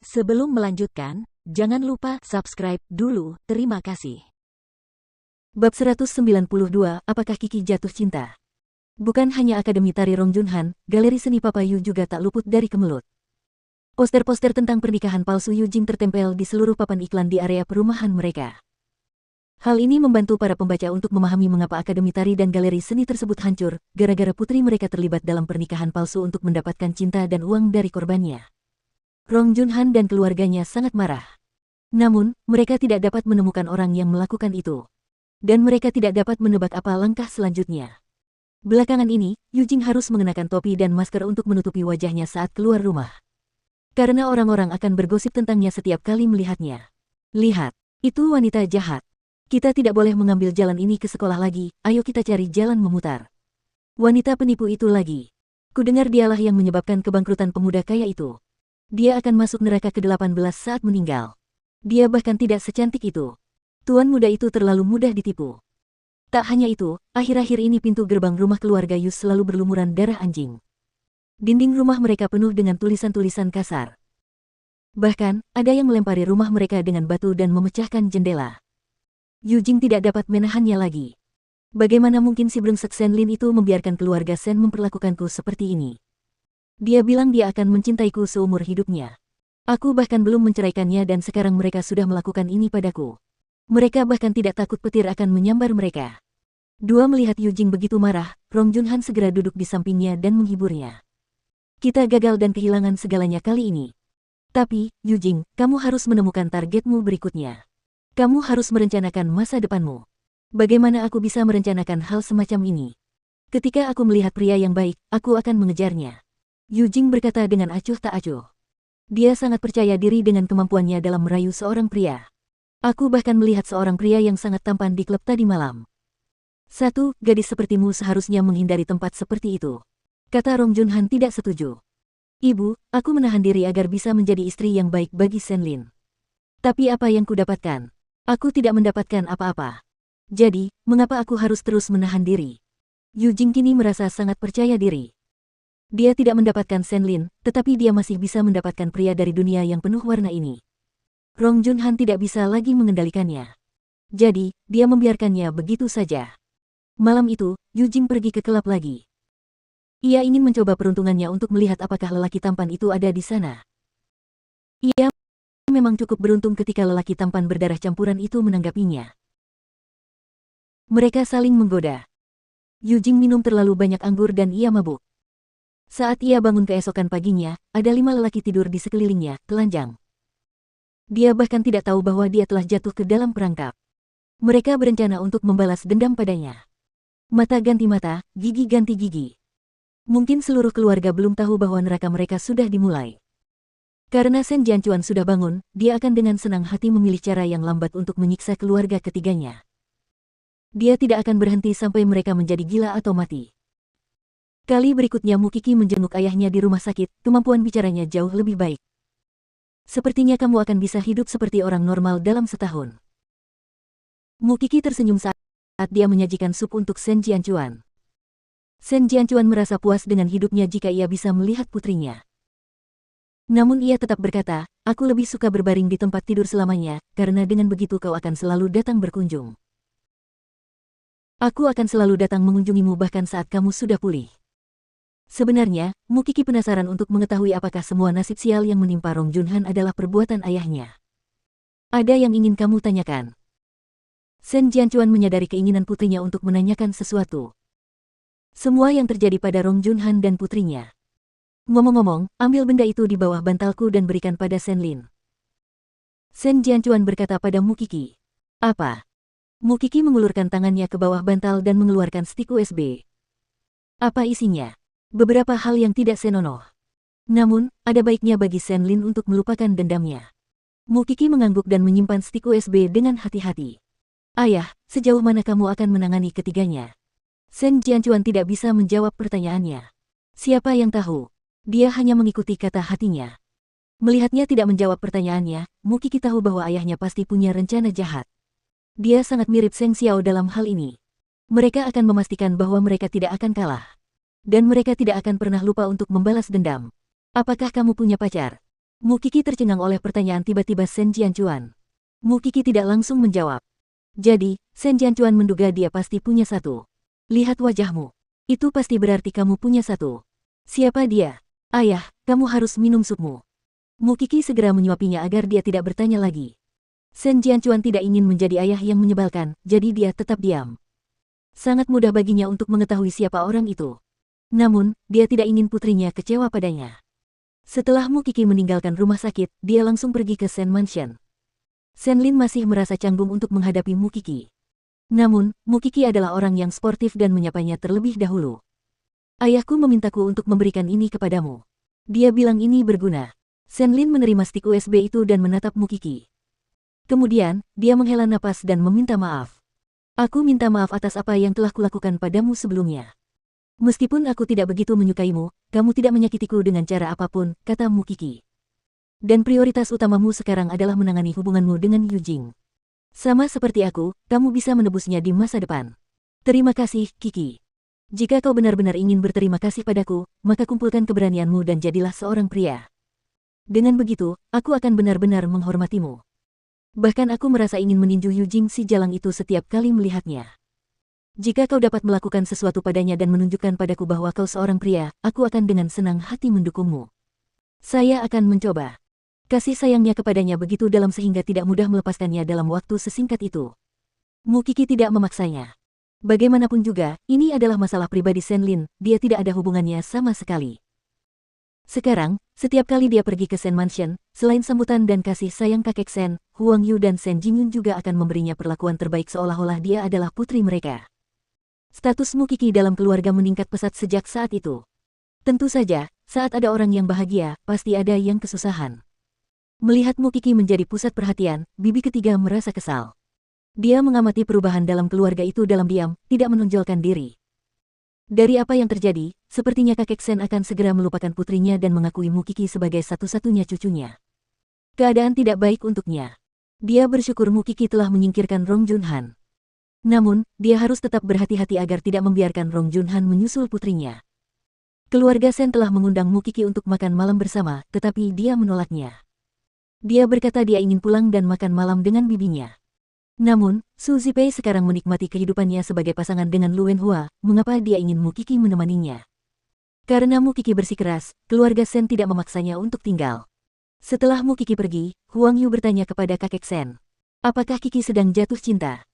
Sebelum melanjutkan, jangan lupa subscribe dulu, terima kasih. Bab 192, Apakah Kiki jatuh cinta? Bukan hanya Akademi Tari Rong Junhan, Galeri Seni Papayu juga tak luput dari kemelut. Poster-poster tentang pernikahan palsu Yu Jing tertempel di seluruh papan iklan di area perumahan mereka. Hal ini membantu para pembaca untuk memahami mengapa Akademi Tari dan Galeri Seni tersebut hancur, gara-gara putri mereka terlibat dalam pernikahan palsu untuk mendapatkan cinta dan uang dari korbannya. Rong Junhan dan keluarganya sangat marah. Namun, mereka tidak dapat menemukan orang yang melakukan itu. Dan mereka tidak dapat menebak apa langkah selanjutnya. Belakangan ini, Yu Jing harus mengenakan topi dan masker untuk menutupi wajahnya saat keluar rumah. Karena orang-orang akan bergosip tentangnya setiap kali melihatnya. Lihat, itu wanita jahat. Kita tidak boleh mengambil jalan ini ke sekolah lagi, ayo kita cari jalan memutar. Wanita penipu itu lagi. Kudengar dialah yang menyebabkan kebangkrutan pemuda kaya itu. Dia akan masuk neraka ke-18 saat meninggal. Dia bahkan tidak secantik itu. Tuan muda itu terlalu mudah ditipu. Tak hanya itu, akhir-akhir ini pintu gerbang rumah keluarga Yus selalu berlumuran darah anjing. Dinding rumah mereka penuh dengan tulisan-tulisan kasar. Bahkan, ada yang melempari rumah mereka dengan batu dan memecahkan jendela. Yu Jing tidak dapat menahannya lagi. Bagaimana mungkin si brengsek Sen Lin itu membiarkan keluarga Sen memperlakukanku seperti ini? Dia bilang dia akan mencintaiku seumur hidupnya. Aku bahkan belum menceraikannya dan sekarang mereka sudah melakukan ini padaku. Mereka bahkan tidak takut petir akan menyambar mereka. Dua melihat Yu Jing begitu marah, Rong Junhan segera duduk di sampingnya dan menghiburnya. Kita gagal dan kehilangan segalanya kali ini. Tapi, Yu Jing, kamu harus menemukan targetmu berikutnya. Kamu harus merencanakan masa depanmu. Bagaimana aku bisa merencanakan hal semacam ini? Ketika aku melihat pria yang baik, aku akan mengejarnya. Yu Jing berkata dengan acuh tak acuh. Dia sangat percaya diri dengan kemampuannya dalam merayu seorang pria. Aku bahkan melihat seorang pria yang sangat tampan di klub tadi malam. Gadis sepertimu seharusnya menghindari tempat seperti itu. Kata Rong Junhan tidak setuju. Ibu, aku menahan diri agar bisa menjadi istri yang baik bagi Sen Lin. Tapi apa yang kudapatkan? Aku tidak mendapatkan apa-apa. Jadi, mengapa aku harus terus menahan diri? Yu Jing kini merasa sangat percaya diri. Dia tidak mendapatkan Sen Lin, tetapi dia masih bisa mendapatkan pria dari dunia yang penuh warna ini. Rong Junhan tidak bisa lagi mengendalikannya. Jadi, dia membiarkannya begitu saja. Malam itu, Yu Jing pergi ke klub lagi. Ia ingin mencoba peruntungannya untuk melihat apakah lelaki tampan itu ada di sana. Ia memang cukup beruntung ketika lelaki tampan berdarah campuran itu menanggapinya. Mereka saling menggoda. Yu Jing minum terlalu banyak anggur dan ia mabuk. Saat ia bangun keesokan paginya, ada 5 lelaki tidur di sekelilingnya, telanjang. Dia bahkan tidak tahu bahwa dia telah jatuh ke dalam perangkap. Mereka berencana untuk membalas dendam padanya. Mata ganti mata, gigi ganti gigi. Mungkin seluruh keluarga belum tahu bahwa neraka mereka sudah dimulai. Karena Sen Jianchuan sudah bangun, dia akan dengan senang hati memilih cara yang lambat untuk menyiksa keluarga ketiganya. Dia tidak akan berhenti sampai mereka menjadi gila atau mati. Kali berikutnya Mu Kiki menjenguk ayahnya di rumah sakit, kemampuan bicaranya jauh lebih baik. Sepertinya kamu akan bisa hidup seperti orang normal dalam setahun. Mu Kiki tersenyum saat dia menyajikan sup untuk Sen Jianchuan. Sen Jianchuan merasa puas dengan hidupnya jika ia bisa melihat putrinya. Namun ia tetap berkata, aku lebih suka berbaring di tempat tidur selamanya, karena dengan begitu kau akan selalu datang berkunjung. Aku akan selalu datang mengunjungimu bahkan saat kamu sudah pulih. Sebenarnya, Mu Kiki penasaran untuk mengetahui apakah semua nasib sial yang menimpa Rong Junhan adalah perbuatan ayahnya. Ada yang ingin kamu tanyakan? Sen Jianchuan menyadari keinginan putrinya untuk menanyakan sesuatu. Semua yang terjadi pada Rong Junhan dan putrinya. Ngomong-ngomong, ambil benda itu di bawah bantalku dan berikan pada Sen Lin. Sen Jianchuan berkata pada Mu Kiki. Apa? Mu Kiki mengulurkan tangannya ke bawah bantal dan mengeluarkan stik USB. Apa isinya? Beberapa hal yang tidak senonoh. Namun, ada baiknya bagi Sen Lin untuk melupakan dendamnya. Mu Kiki mengangguk dan menyimpan stik USB dengan hati-hati. Ayah, sejauh mana kamu akan menangani ketiganya? Sen Jianchuan tidak bisa menjawab pertanyaannya. Siapa yang tahu? Dia hanya mengikuti kata hatinya. Melihatnya tidak menjawab pertanyaannya, Mu Kiki tahu bahwa ayahnya pasti punya rencana jahat. Dia sangat mirip Seng Xiao dalam hal ini. Mereka akan memastikan bahwa mereka tidak akan kalah. Dan mereka tidak akan pernah lupa untuk membalas dendam. Apakah kamu punya pacar? Mu Kiki tercengang oleh pertanyaan tiba-tiba Shen Jianchuan. Mu Kiki tidak langsung menjawab. Jadi, Shen Jianchuan menduga dia pasti punya satu. Lihat wajahmu. Itu pasti berarti kamu punya satu. Siapa dia? Ayah, kamu harus minum supmu. Mu Kiki segera menyuapinya agar dia tidak bertanya lagi. Shen Jianchuan tidak ingin menjadi ayah yang menyebalkan, jadi dia tetap diam. Sangat mudah baginya untuk mengetahui siapa orang itu. Namun, dia tidak ingin putrinya kecewa padanya. Setelah Mu Kiki meninggalkan rumah sakit, dia langsung pergi ke Shen Mansion. Shen Lin masih merasa canggung untuk menghadapi Mu Kiki. Namun, Mu Kiki adalah orang yang sportif dan menyapanya terlebih dahulu. Ayahku memintaku untuk memberikan ini kepadamu. Dia bilang ini berguna. Shen Lin menerima stik USB itu dan menatap Mu Kiki. Kemudian, dia menghela napas dan meminta maaf. Aku minta maaf atas apa yang telah kulakukan padamu sebelumnya. Meskipun aku tidak begitu menyukaimu, kamu tidak menyakitiku dengan cara apapun, kata Mu Kiki. Dan prioritas utamamu sekarang adalah menangani hubunganmu dengan Yu Jing. Sama seperti aku, kamu bisa menebusnya di masa depan. Terima kasih, Kiki. Jika kau benar-benar ingin berterima kasih padaku, maka kumpulkan keberanianmu dan jadilah seorang pria. Dengan begitu, aku akan benar-benar menghormatimu. Bahkan aku merasa ingin meninju Yu Jing si jalang itu setiap kali melihatnya. Jika kau dapat melakukan sesuatu padanya dan menunjukkan padaku bahwa kau seorang pria, aku akan dengan senang hati mendukungmu. Saya akan mencoba. Kasih sayangnya kepadanya begitu dalam sehingga tidak mudah melepaskannya dalam waktu sesingkat itu. Mu Kiki tidak memaksanya. Bagaimanapun juga, ini adalah masalah pribadi Shen Lin, dia tidak ada hubungannya sama sekali. Sekarang, setiap kali dia pergi ke Shen Mansion, selain sambutan dan kasih sayang kakek Shen, Huang Yu dan Shen Jingyun juga akan memberinya perlakuan terbaik seolah-olah dia adalah putri mereka. Status Mu Kiki dalam keluarga meningkat pesat sejak saat itu. Tentu saja, saat ada orang yang bahagia, pasti ada yang kesusahan. Melihat Mu Kiki menjadi pusat perhatian, bibi ketiga merasa kesal. Dia mengamati perubahan dalam keluarga itu dalam diam, tidak menonjolkan diri. Dari apa yang terjadi, sepertinya kakek Shen akan segera melupakan putrinya dan mengakui Mu Kiki sebagai satu-satunya cucunya. Keadaan tidak baik untuknya. Dia bersyukur Mu Kiki telah menyingkirkan Rong Junhan. Namun, dia harus tetap berhati-hati agar tidak membiarkan Rong Junhan menyusul putrinya. Keluarga Shen telah mengundang Mu Kiki untuk makan malam bersama, tetapi dia menolaknya. Dia berkata dia ingin pulang dan makan malam dengan bibinya. Namun, Su Zipei sekarang menikmati kehidupannya sebagai pasangan dengan Lu Wenhua, mengapa dia ingin Mu Kiki menemaninya? Karena Mu Kiki bersikeras, keluarga Shen tidak memaksanya untuk tinggal. Setelah Mu Kiki pergi, Huang Yu bertanya kepada kakek Shen. Apakah Kiki sedang jatuh cinta?